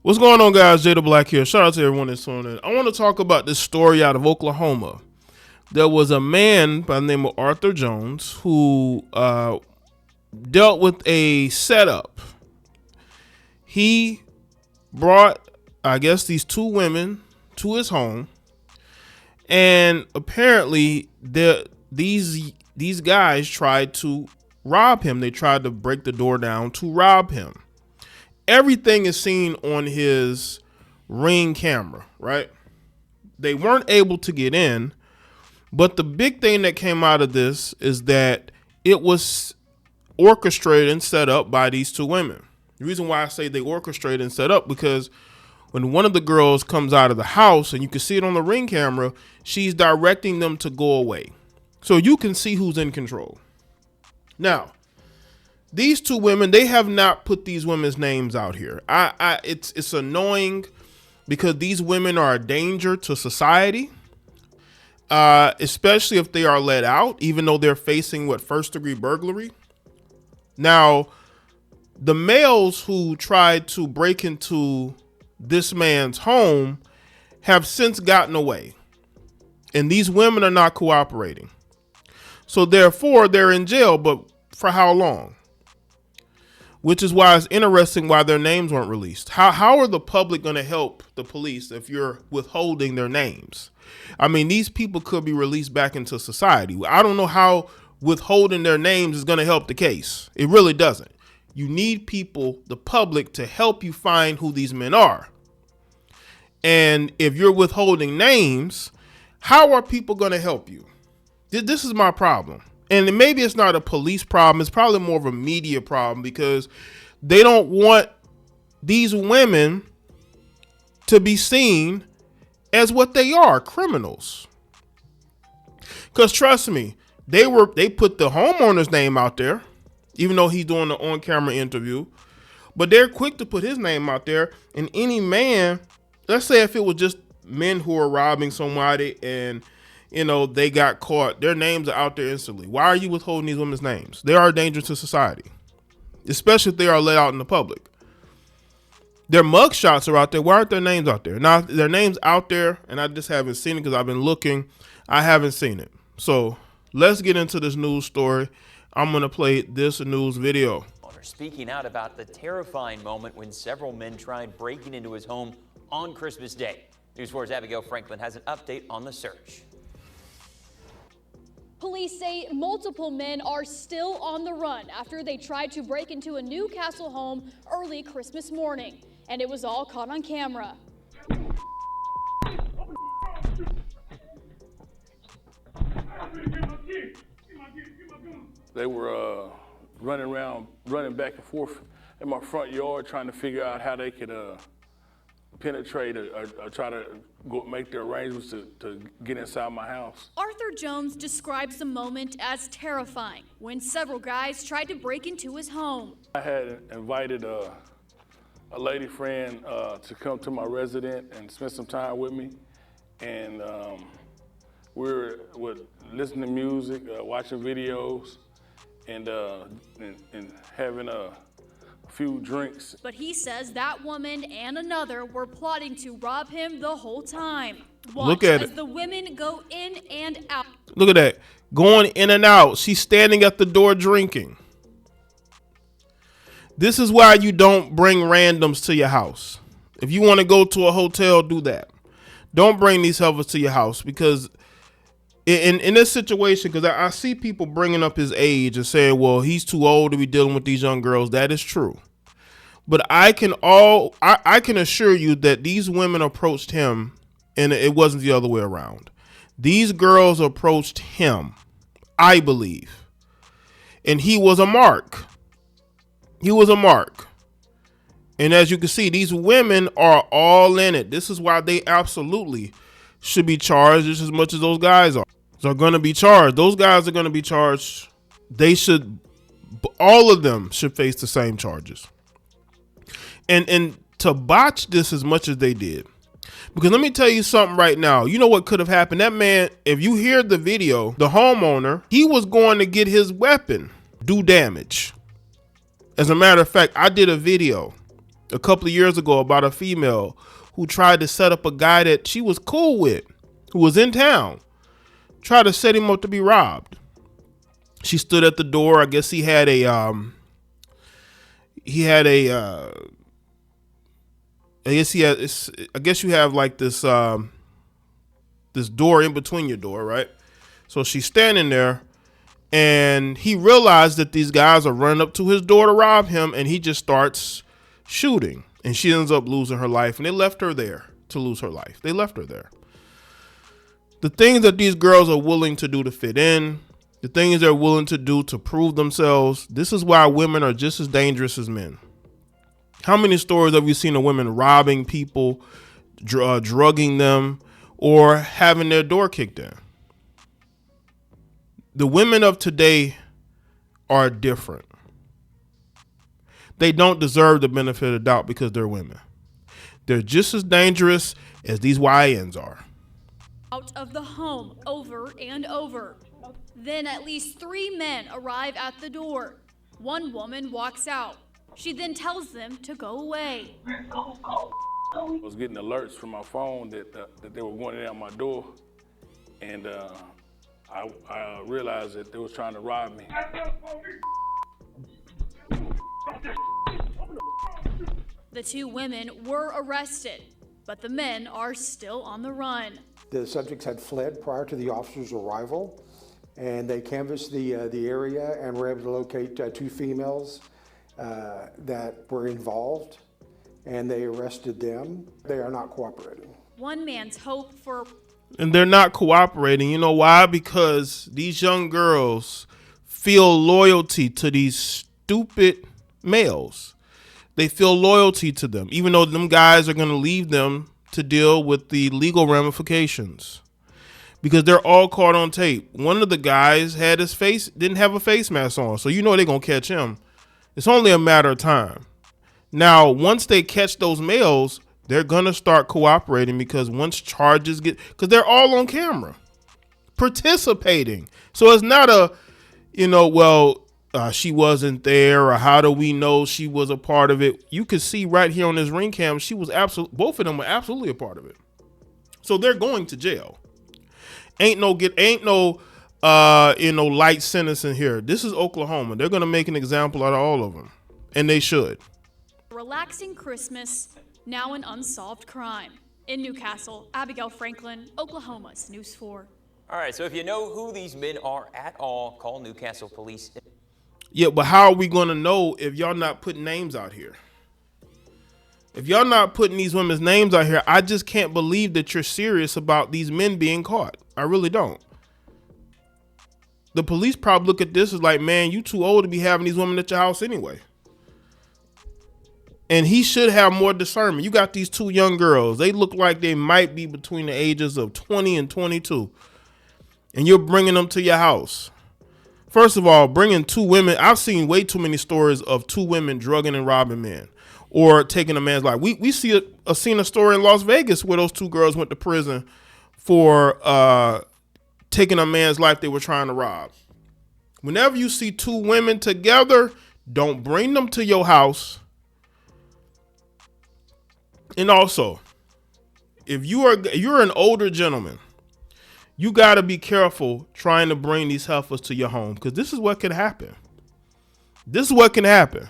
What's going on, guys? Jay the Black here. Shout out to everyone that's on it. I want to talk about this story out of Oklahoma. There was a man by the name of Arthur Jones who dealt with a setup. He brought, I guess, these two women to his home, and apparently these guys tried to rob him. They tried to break the door down to rob him. Everything is seen on his Ring camera, right? They weren't able to get in, but the big thing that came out of this is that it was orchestrated and set up by these two women. The reason why I say they orchestrated and set up, because when one of the girls comes out of the house, and you can see it on the Ring camera, she's directing them to go away. So you can see who's in control. Now, these two women, they have not put these women's names out here. It's annoying because these women are a danger to society, especially if they are let out, even though they're facing first-degree burglary. Now, the males who tried to break into this man's home have since gotten away, and these women are not cooperating. So therefore, they're in jail, but for how long? Which is why it's interesting why their names weren't released. How are the public going to help the police if you're withholding their names? I mean, these people could be released back into society. I don't know how withholding their names is going to help the case. It really doesn't. You need people, the public, to help you find who these men are. And if you're withholding names, how are people going to help you? This is my problem. And maybe it's not a police problem. It's probably more of a media problem, because they don't want these women to be seen as what they are, criminals. Because trust me, they put the homeowner's name out there, even though he's doing the on-camera interview. But they're quick to put his name out there. And any man, let's say if it was just men who are robbing somebody and they got caught, their names are out there instantly. Why are you withholding these women's names? They are a danger to society, especially if they are let out in the public. Their mug shots are out there. Why aren't their names out there? Now, their names out there, and I just haven't seen it because I've been looking. I haven't seen it. So let's get into this news story. I'm going to play this news video. Speaking out about the terrifying moment when several men tried breaking into his home on Christmas Day. News 4's Abigail Franklin has an update on the search. Police say multiple men are still on the run after they tried to break into a Newcastle home early Christmas morning, and it was all caught on camera. They were running back and forth in my front yard, trying to figure out how they could penetrate or try to make the arrangements to get inside my house. Arthur Jones describes the moment as terrifying when several guys tried to break into his home. I had invited a lady friend to come to my residence and spend some time with me, and we were listening to music, watching videos, and having a few drinks. But he says that woman and another were plotting to rob him the whole time. Watch Look at as it. The women go in and out. Look at that. Going in and out. She's standing at the door drinking. This is why you don't bring randoms to your house. If you want to go to a hotel, do that. Don't bring these helpers to your house, because in this situation, because I see people bringing up his age and saying, well, he's too old to be dealing with these young girls. That is true. But I can assure you that these women approached him, and it wasn't the other way around. These girls approached him, I believe. And he was a mark. He was a mark. And as you can see, these women are all in it. This is why they absolutely should be charged just as much as those guys are. They're going to be charged. Those guys are going to be charged. All of them should face the same charges. And to botch this as much as they did. Because let me tell you something right now. You know what could have happened? That man, if you hear the video, the homeowner, he was going to get his weapon, do damage. As a matter of fact, I did a video a couple of years ago about a female who tried to set up a guy that she was cool with, who was in town, tried to set him up to be robbed. She stood at the door. I guess he had a I guess you have like this this door in between your door, right? So she's standing there, and he realized that these guys are running up to his door to rob him, and he just starts shooting, and she ends up losing her life, and they left her there to lose her life. They left her there. The things that these girls are willing to do to fit in, the things they're willing to do to prove themselves, this is why women are just as dangerous as men. How many stories have you seen of women robbing people, drugging them, or having their door kicked in? The women of today are different. They don't deserve the benefit of the doubt because they're women. They're just as dangerous as these YNs are. Out of the home over and over. Then at least 3 men arrive at the door. One woman walks out. She then tells them to go away. I was getting alerts from my phone that they were going in at my door, and I realized that they was trying to rob me. The 2 women were arrested, but the men are still on the run. The subjects had fled prior to the officers' arrival, and they canvassed the area and were able to locate 2 females that were involved, and they arrested them. They are not cooperating. One man's hope for... And they're not cooperating. You know why? Because these young girls feel loyalty to these stupid males. They feel loyalty to them, even though them guys are going to leave them to deal with the legal ramifications, because they're all caught on tape. One of the guys had didn't have a face mask on, so you know they're going to catch him. It's only a matter of time. Now, once they catch those males, they're going to start cooperating, because once charges because they're all on camera participating. So it's not a, she wasn't there, or how do we know she was a part of it? You could see right here on this ring cam, both of them were absolutely a part of it. So they're going to jail. Ain't no light sentencing here. This is Oklahoma. They're going to make an example out of all of them, and they should. Relaxing Christmas, now an unsolved crime. In Newcastle, Abigail Franklin, Oklahoma's News 4. All right, so if you know who these men are at all, call Newcastle Police. Yeah, but how are we going to know if y'all not putting names out here? If y'all not putting these women's names out here, I just can't believe that you're serious about these men being caught. I really don't. The police probably look at this as like, man, you too old to be having these women at your house anyway. And he should have more discernment. You got these 2 young girls. They look like they might be between the ages of 20 and 22. And you're bringing them to your house. First of all, bringing 2 women. I've seen way too many stories of 2 women drugging and robbing men, or taking a man's life. We seen a story in Las Vegas where those 2 girls went to prison for taking a man's life they were trying to rob. Whenever you see 2 women together, don't bring them to your house. And also, if you're an older gentleman, you got to be careful trying to bring these heifers to your home, because this is what can happen. This is what can happen.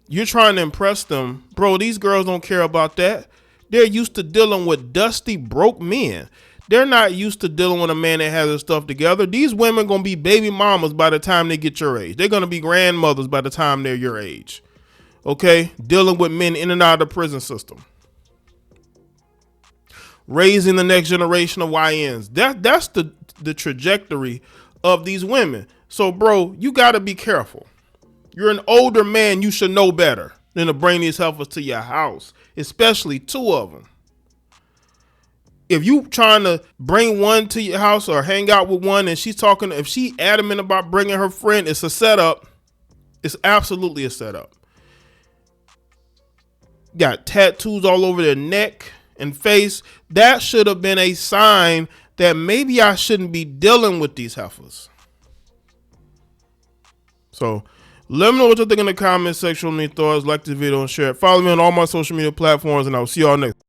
You're trying to impress them. Bro, these girls don't care about that. They're used to dealing with dusty, broke men. They're not used to dealing with a man that has his stuff together. These women going to be baby mamas by the time they get your age. They're going to be grandmothers by the time they're your age. Okay? Dealing with men in and out of the prison system. Raising the next generation of YNs. That's the trajectory of these women. So, bro, you got to be careful. You're an older man. You should know better than to bring these heifers to your house, especially 2 of them. If you trying to bring one to your house or hang out with one, and if she adamant about bringing her friend, it's a setup. It's absolutely a setup. Got tattoos all over their neck and face. That should have been a sign that maybe I shouldn't be dealing with these heifers. So Let me know what you think in the comment section. Any thoughts, like this video and share it. Follow me on all my social media platforms, and I'll see y'all next.